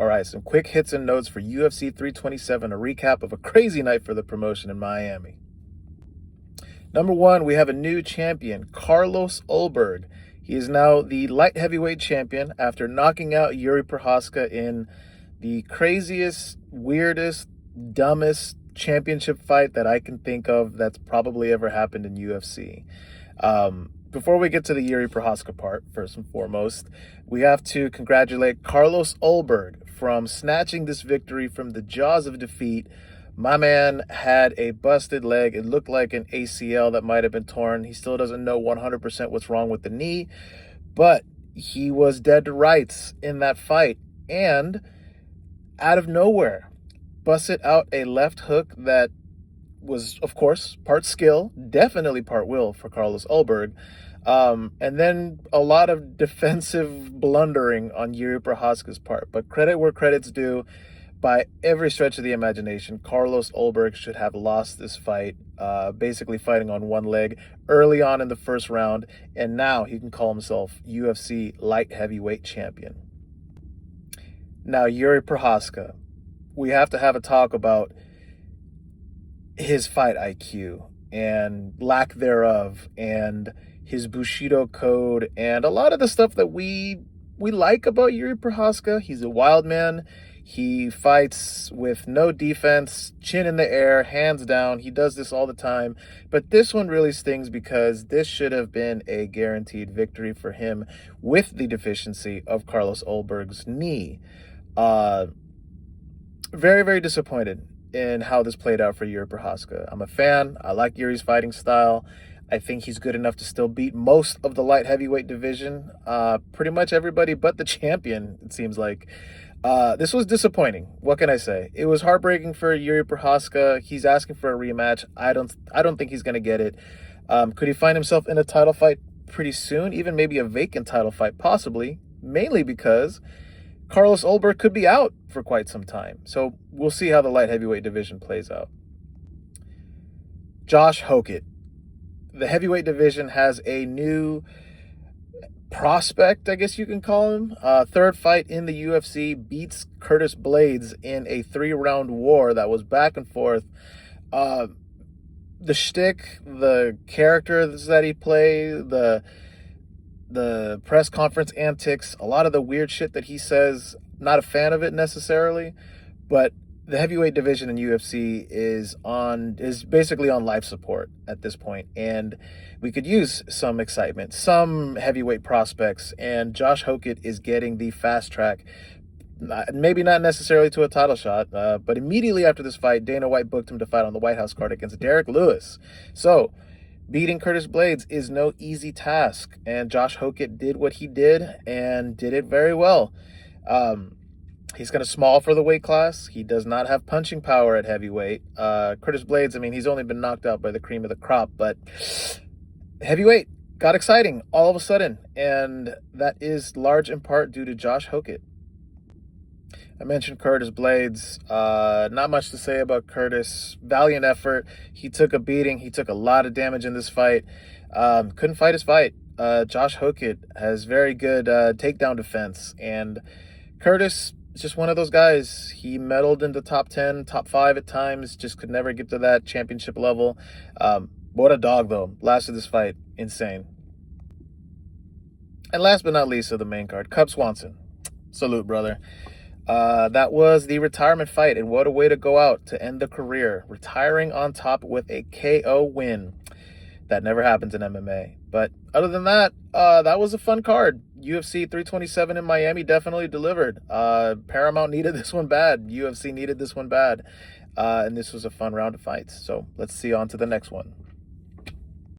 All right, some quick hits and notes for UFC 327, a recap of a crazy night for the promotion in Miami. Number one, we have a new champion, Carlos Ulberg. He is now the light heavyweight champion after knocking out Yuri Prochazka in the craziest, weirdest, dumbest championship fight that I can think of that's probably ever happened in UFC. Before we get to the Yuri Prochazka part, first and foremost, we have to congratulate Carlos Ulberg from snatching this victory from the jaws of defeat. My man had a busted leg. It looked like an ACL that might have been torn. He still doesn't know 100% what's wrong with the knee, but he was dead to rights in that fight. And out of nowhere, busted out a left hook that was, of course, part skill, definitely part will for Carlos Ulberg. And then a lot of defensive blundering on Yuri Prochazka's part. But credit where credit's due. By every stretch of the imagination, Carlos Ulberg should have lost this fight, basically fighting on one leg early on in the first round. And now he can call himself UFC light heavyweight champion. Now, Yuri Prochazka, we have to have a talk about his fight IQ and lack thereof, and his Bushido code, and a lot of the stuff that we like about Yuri Prochazka. He's a wild man. He fights with no defense, chin in the air, hands down. He does this all the time. But this one really stings because this should have been a guaranteed victory for him with the deficiency of Carlos Ulberg's knee. Very, very disappointed in how this played out for Yuri Prochazka. I'm a fan. I like Yuri's fighting style. I think he's good enough to still beat most of the light heavyweight division. Pretty much everybody but the champion, it seems like. This was disappointing. What can I say? It was heartbreaking for Yuri Prochazka. He's asking for a rematch. I don't think he's going to get it. Could he find himself in a title fight pretty soon? Even maybe a vacant title fight, possibly. Mainly because Carlos Ulberg could be out for quite some time. So we'll see how the light heavyweight division plays out. Josh Hokett. The heavyweight division has a new prospect, I guess you can call him. Third fight in the UFC, beats Curtis Blades in a 3-round war that was back and forth. The shtick, the characters that he played, the press conference antics, a lot of the weird shit that he says, not a fan of it necessarily, but the heavyweight division in UFC is basically on life support at this point, and we could use some excitement, some heavyweight prospects, and Josh Hokett is getting the fast track, maybe not necessarily to a title shot, but immediately after this fight, Dana White booked him to fight on the White House card against Derek Lewis. So beating Curtis Blades is no easy task, and Josh Hokett did what he did and did it very well. He's kind of small for the weight class. He does not have punching power at heavyweight. Curtis Blades, I mean, he's only been knocked out by the cream of the crop, but heavyweight got exciting all of a sudden, and that is large in part due to Josh Hokett. I mentioned Curtis Blades. Not much to say about Curtis. Valiant effort. He took a beating. He took a lot of damage in this fight. Couldn't fight his fight. Josh Hokett has very good takedown defense, and Curtis, it's just one of those guys. He meddled in the top 10, top 5 at times, just could never get to that championship level. What a dog, though. Last of this fight, insane. And last but not least of the main card, Cub Swanson. Salute, brother. That was the retirement fight, and what a way to go out to end the career. Retiring on top with a KO win. That never happens in MMA. But other than that, that was a fun card. UFC 327 in Miami definitely delivered. Paramount needed this one bad. UFC needed this one bad. And this was a fun round of fights. So let's see on to the next one.